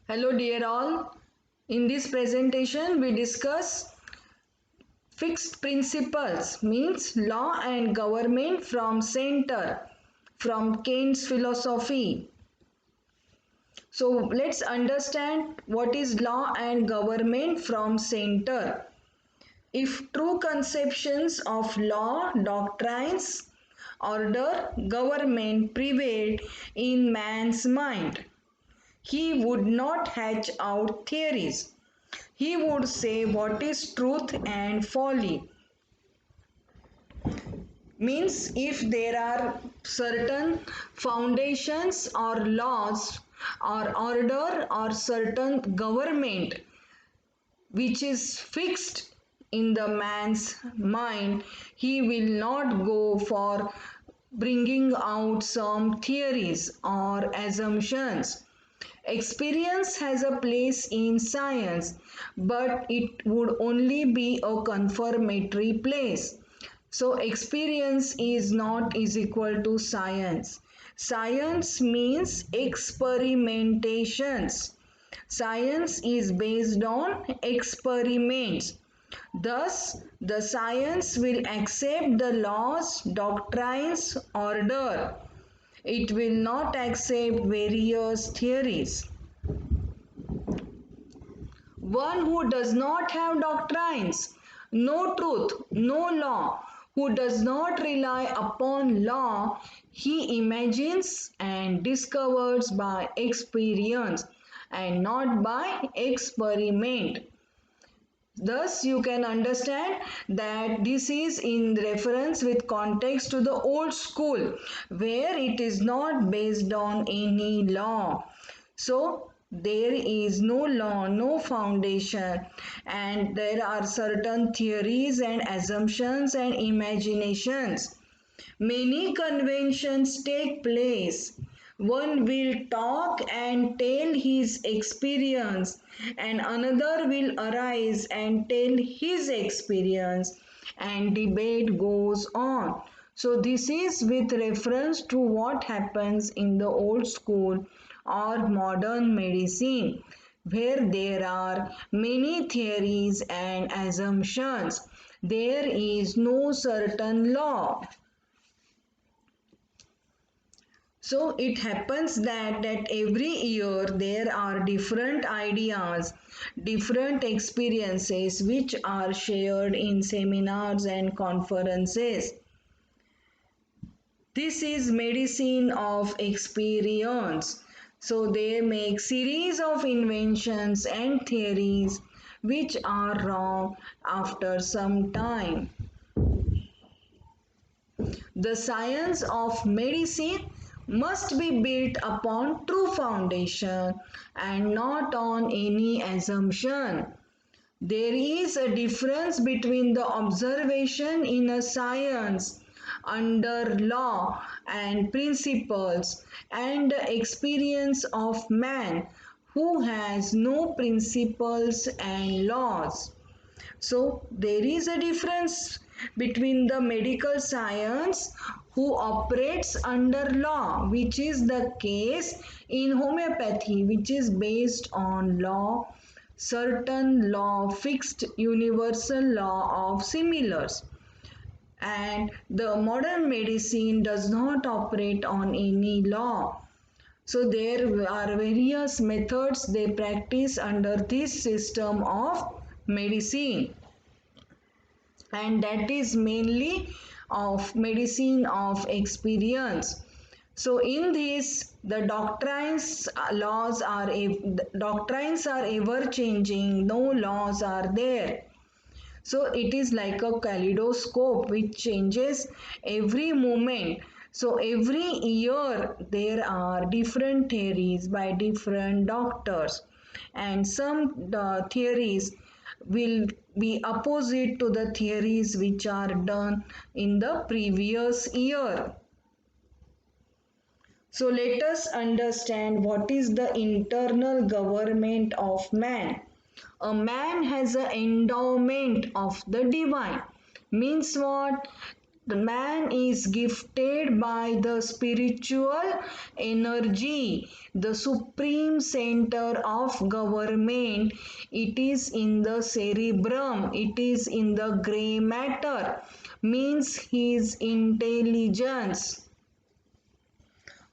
Hello dear all. In this presentation we discuss fixed principles means law and government from center from Kant's philosophy. So let's understand what is law and government from center. If true conceptions of law, doctrines, order, government prevailed in man's mind, he would not hatch out theories. He would say what is truth and folly. Means if there are certain foundations or laws or order or certain government which is fixed in the man's mind, he will not go for bringing out some theories or assumptions. Experience has a place in science, but it would only be a confirmatory place. So, experience is not is equal to science. Science means experimentations. Science is based on experiments. Thus, the science will accept the laws, doctrines, order. It will not accept various theories. One who does not have doctrines, no truth, no law, who does not rely upon law, he imagines and discovers by experience and not by experiment. Thus, you can understand that this is in reference with context to the old school where it is not based on any law. So, there is no law, no foundation, and there are certain theories and assumptions and imaginations. Many conventions take place. One will talk and tell his experience, and another will arise and tell his experience, and debate goes on. So, this is with reference to what happens in the old school or modern medicine, where there are many theories and assumptions. There is no certain law. So it happens that every year there are different ideas, different experiences which are shared in seminars and conferences. This is medicine of experience. So they make series of inventions and theories which are wrong after some time. The science of medicine must be built upon true foundation and not on any assumption. There is a difference between the observation in a science under law and principles and the experience of man who has no principles and laws. So there is a difference between the medical science who operates under law, which is the case in homeopathy, which is based on law, certain law, fixed universal law of similars. And the modern medicine does not operate on any law. So there are various methods they practice under this system of medicine, and that is mainly of medicine of experience. So in this the doctrines are ever changing, no laws are there. So it is like a kaleidoscope which changes every moment. So every year there are different theories by different doctors, and some theories will be opposite to the theories which are done in the previous year. So let us understand what is the internal government of man. A man has an endowment of the divine. Means what? The man is gifted by the spiritual energy, the supreme center of government. It is in the cerebrum, it is in the gray matter, means his intelligence.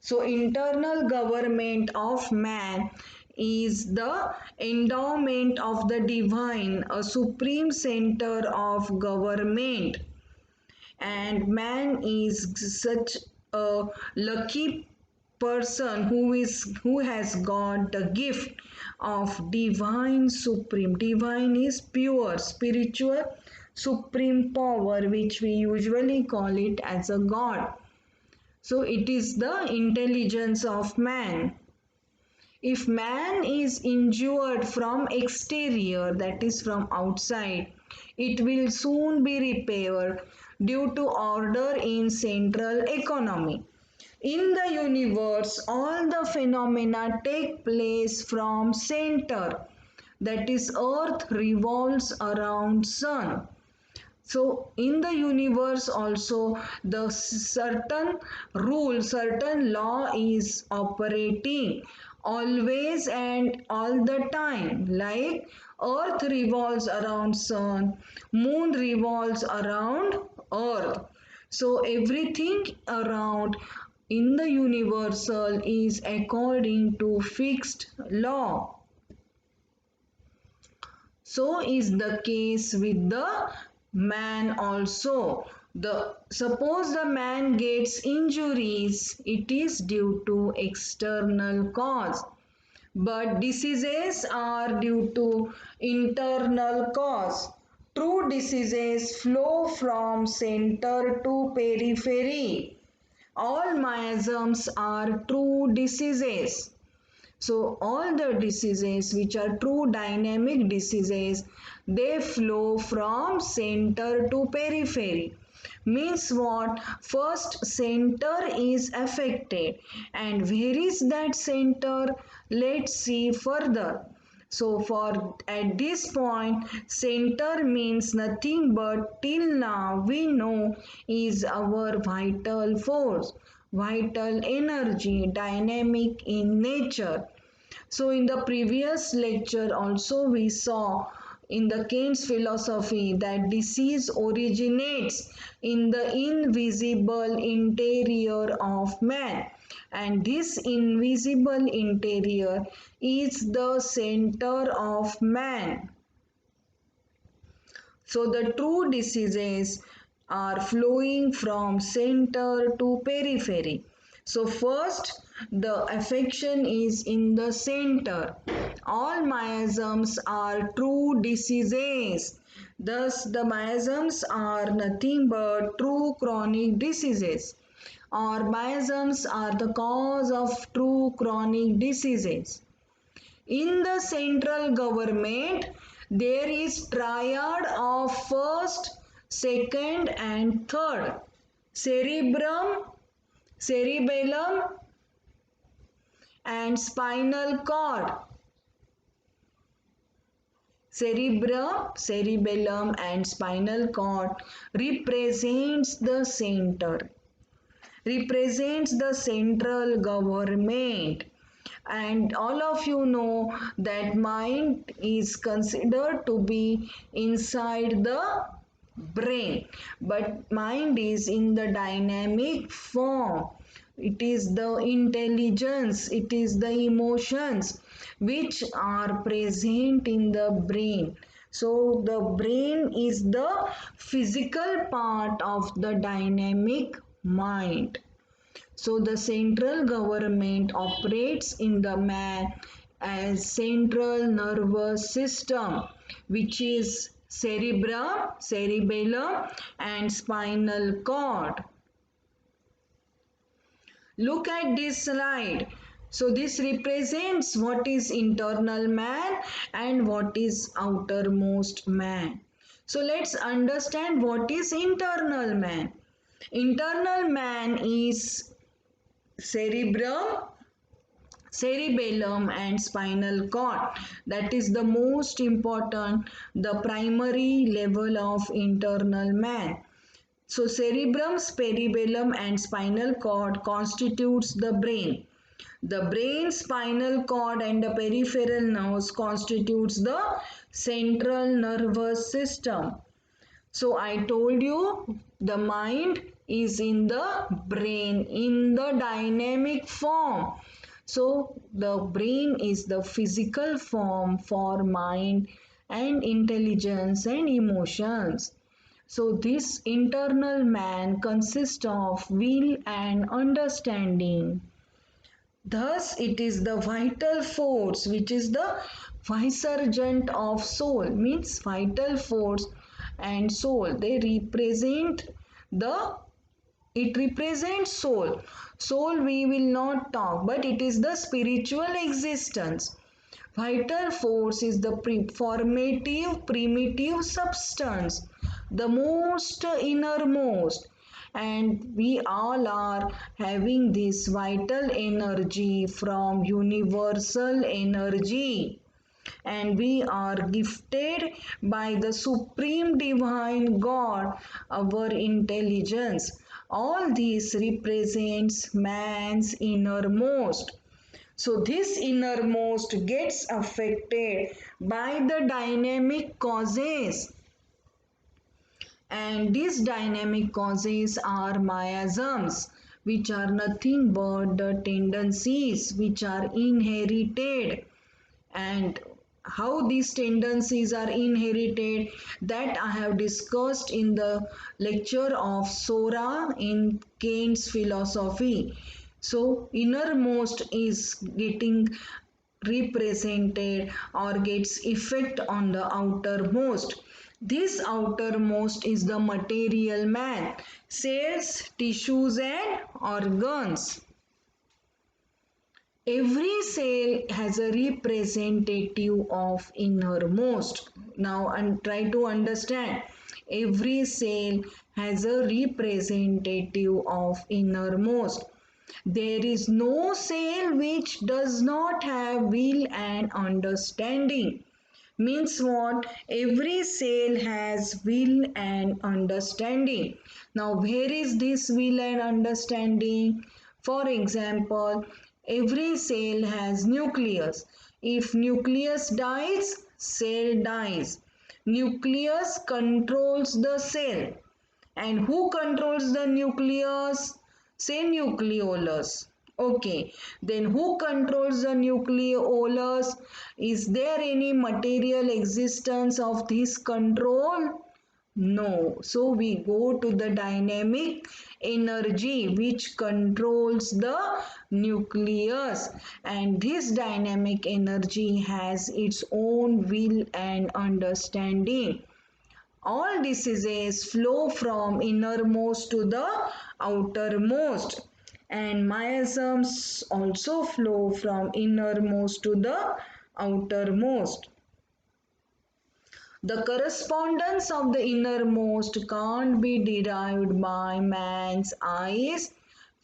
So, internal government of man is the endowment of the divine, a supreme center of government. And man is such a lucky person who has got the gift of divine supreme. Divine is pure spiritual supreme power, which we usually call it as a god. So it is the intelligence of man. If man is injured from exterior, that is from outside, it will soon be repaired due to order in central economy. In the universe, all the phenomena take place from center, that is earth revolves around sun. So in the universe also the certain rule, certain law is operating always and all the time. Like earth revolves around sun, moon revolves around earth. So everything around in the universal is according to fixed law. So is the case with the man also. Suppose the man gets injuries, it is due to external cause. But diseases are due to internal cause. True diseases flow from center to periphery. All miasms are true diseases. So all the diseases which are true dynamic diseases, they flow from center to periphery. Means what? First center is affected, and where is that center? Let's see further. So for at this point, center means nothing but till now we know is our vital force, vital energy, dynamic in nature. So in the previous lecture also we saw in the Kant's philosophy that disease originates in the invisible interior of man, and this invisible interior is the center of man. So the true diseases are flowing from center to periphery. So first the affection is in the center. All miasms are true diseases. Thus the miasms are nothing but true chronic diseases, or miasms are the cause of true chronic diseases. In the central government, there is triad of first, second and third. Cerebrum, cerebellum and spinal cord. Cerebrum, cerebellum and spinal cord represents the center, represents the central government. And all of you know that mind is considered to be inside the brain, but mind is in the dynamic form. It is the intelligence, it is the emotions which are present in the brain. So the brain is the physical part of the dynamic mind. So the central government operates in the man as central nervous system, which is cerebrum, cerebellum and spinal cord. Look at this slide. So this represents what is internal man and what is outermost man. So let's understand what is internal man. Internal man is cerebrum, cerebellum and spinal cord. That is the most important, the primary level of internal man. So cerebrum, cerebellum and spinal cord constitutes the brain. The brain, spinal cord and the peripheral nerves constitutes the central nervous system. So I told you the mind is in the brain in the dynamic form. So the brain is the physical form for mind and intelligence and emotions. So this internal man consists of will and understanding. Thus, it is the vital force which is the vicegerent of soul, means vital force and soul. They represent the it represents soul. Soul we will not talk, but it is the spiritual existence. Vital force is the formative primitive substance, the most innermost, and we all are having this vital energy from universal energy, and we are gifted by the supreme divine God our intelligence. All this represents man's innermost. So this innermost gets affected by the dynamic causes, and these dynamic causes are miasms, which are nothing but the tendencies which are inherited. And how these tendencies are inherited, that I have discussed in the lecture of Sora in Kant's philosophy. So innermost is getting represented or gets effect on the outermost. This outermost is the material man, cells, tissues and organs. Every cell has a representative of innermost. Now and try to understand. Every cell has a representative of innermost. There is no cell which does not have will and understanding. Means what? Every cell has will and understanding. Now where is this will and understanding? For example, every cell has nucleus. If nucleus dies, cell dies. Nucleus controls the cell. And who controls the nucleus? Say nucleolus. Okay, then who controls the nucleolus? Is there any material existence of this control? No. So we go to the dynamic energy which controls the nucleus, and this dynamic energy has its own will and understanding. All diseases flow from innermost to the outermost, and miasms also flow from innermost to the outermost. The correspondence of the innermost can't be derived by man's eyes,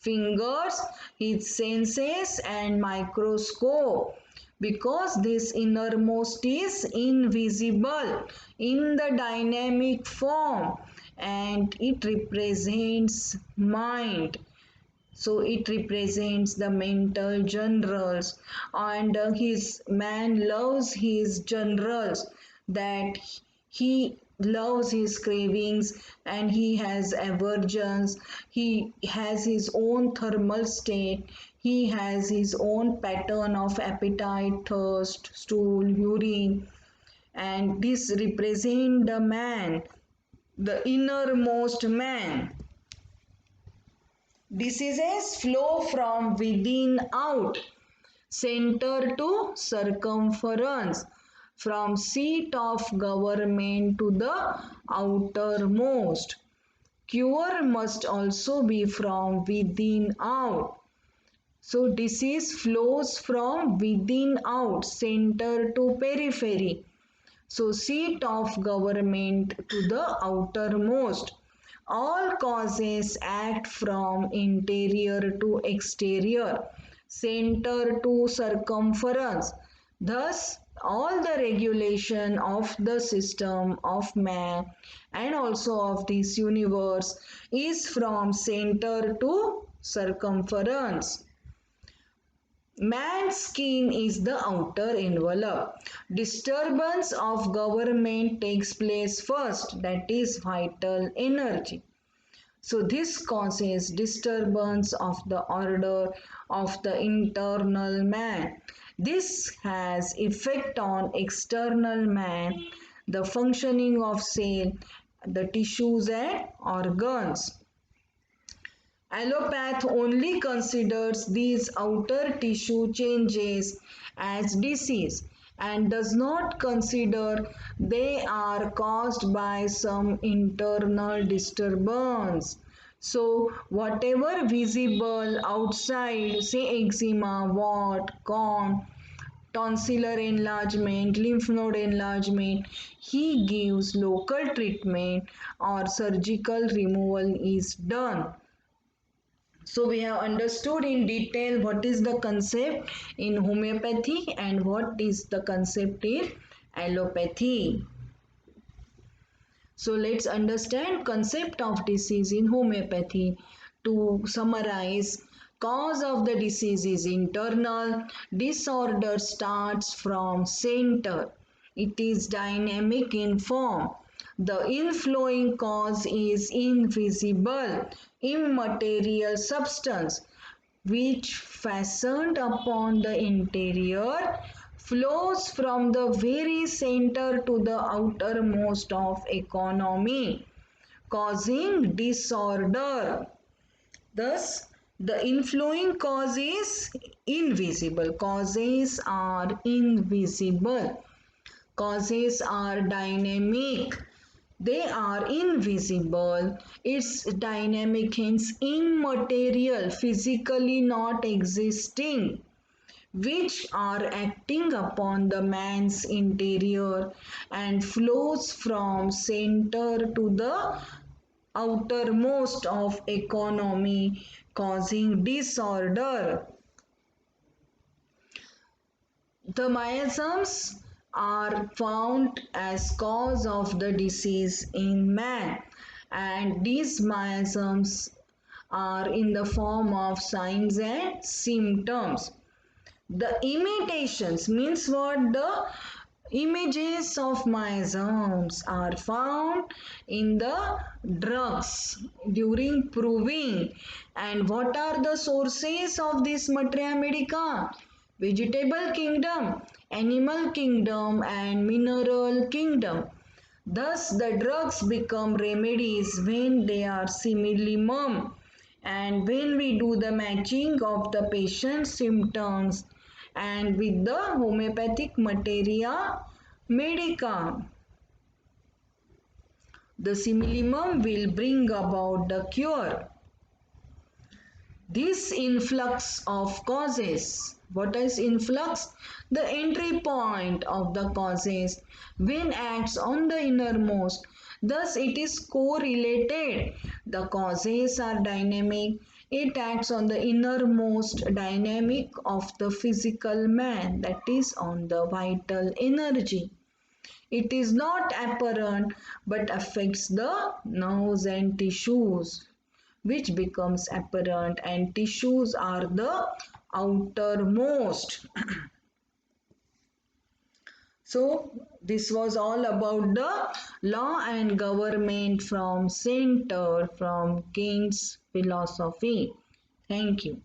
fingers, his senses and microscope, because this innermost is invisible in the dynamic form and it represents mind. So it represents the mental generals, and his man loves his generals, that he loves his cravings and he has aversions, he has his own thermal state, he has his own pattern of appetite, thirst, stool, urine, and this represent the man, the innermost man. Diseases flow from within out, center to circumference, from seat of government to the outermost. Cure must also be from within out. So disease flows from within out, center to periphery. So seat of government to the outermost. All causes act from interior to exterior, center to circumference. Thus, all the regulation of the system of man and also of this universe is from center to circumference. Man's skin is the outer envelope. Disturbance of government takes place first, that is vital energy. So this causes disturbance of the order of the internal man. This has effect on external man, the functioning of cell, the tissues and organs. Allopath only considers these outer tissue changes as disease and does not consider they are caused by some internal disturbance. So, whatever visible outside, say eczema, wart, corn, tonsillar enlargement, lymph node enlargement, he gives local treatment or surgical removal is done. So we have understood in detail what is the concept in homeopathy and what is the concept in allopathy. So let's understand concept of disease in homeopathy. To summarize, cause of the disease is internal, disorder starts from center. It is dynamic in form. The inflowing cause is invisible, immaterial substance which fastened upon the interior flows from the very center to the outermost of economy, causing disorder. Thus, the inflowing cause is invisible. Causes are invisible. Causes are dynamic. They are invisible. It's dynamic, hence immaterial, physically not existing, which are acting upon the man's interior and flows from center to the outermost of economy, causing disorder. The miasms are found as cause of the disease in man, and these miasms are in the form of signs and symptoms. The imitations means what? The images of miasms are found in the drugs during proving. And what are the sources of this materia medica? Vegetable kingdom, animal kingdom and mineral kingdom. Thus the drugs become remedies when they are simillimum and when we do the matching of the patient's symptoms and with the homeopathic materia medica. The simillimum will bring about the cure. This influx of causes. What is influx? The entry point of the causes when acts on the innermost. Thus it is correlated. The causes are dynamic. It acts on the innermost dynamic of the physical man, that is on the vital energy. It is not apparent but affects the nerves and tissues, which becomes apparent, and tissues are the outermost. So this was all about the law and government from center, from Kant's philosophy. Thank you.